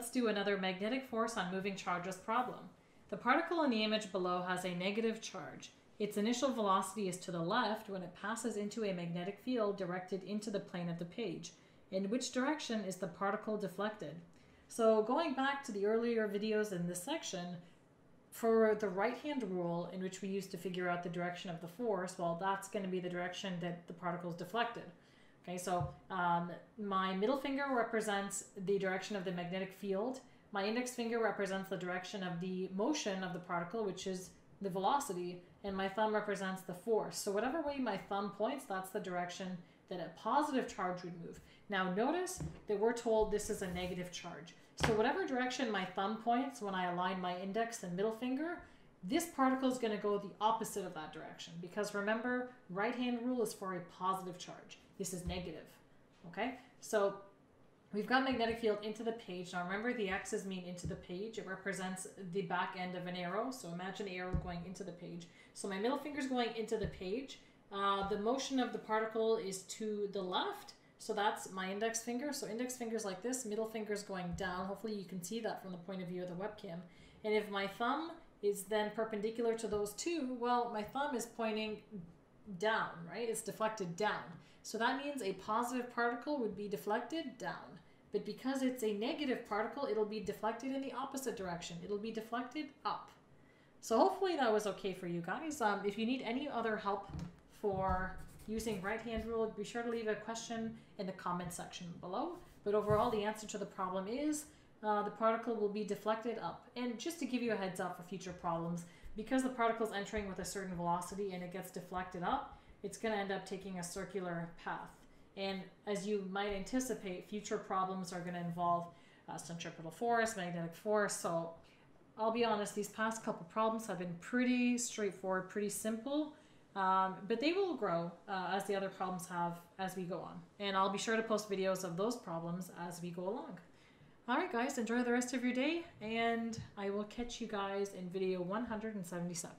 let's do another magnetic force on moving charges problem. The particle in the image below has a negative charge. Its initial velocity is to the left when it passes into a magnetic field directed into the plane of the page. In which direction is the particle deflected? So going back to the earlier videos in this section, for the right-hand rule in which we used to figure out the direction of the force, well, that's going to be the direction that the particle is deflected. Okay, so my middle finger represents the direction of the magnetic field. My index finger represents the direction of the motion of the particle, which is the velocity, and my thumb represents the force. So whatever way my thumb points, that's the direction that a positive charge would move. Now notice that we're told this is a negative charge. So whatever direction my thumb points when I align my index and middle finger, this particle is going to go the opposite of that direction, because remember, right-hand rule is for a positive charge. This is negative. Okay, so we've got magnetic field into the page. Now remember, the x's mean into the page. It represents the back end of an arrow. So imagine the arrow going into the page. So my middle finger is going into the page. The motion of the particle is to the left. So that's my index finger. So index finger is like this, middle finger is going down. Hopefully you can see that from the point of view of the webcam. And if my thumb is then perpendicular to those two, well, my thumb is pointing down, right? It's deflected down. So that means a positive particle would be deflected down. But because it's a negative particle, it'll be deflected in the opposite direction. It'll be deflected up. So hopefully that was okay for you guys. If you need any other help for using right-hand rule, be sure to leave a question in the comment section below. But overall, the answer to the problem is the particle will be deflected up. And just to give you a heads up for future problems, because the particle is entering with a certain velocity and it gets deflected up, it's going to end up taking a circular path. And as you might anticipate, future problems are going to involve centripetal force, magnetic force. So I'll be honest, these past couple problems have been pretty straightforward, pretty simple. But they will grow as the other problems have as we go on. And I'll be sure to post videos of those problems as we go along. Alright guys, enjoy the rest of your day, and I will catch you guys in video 177.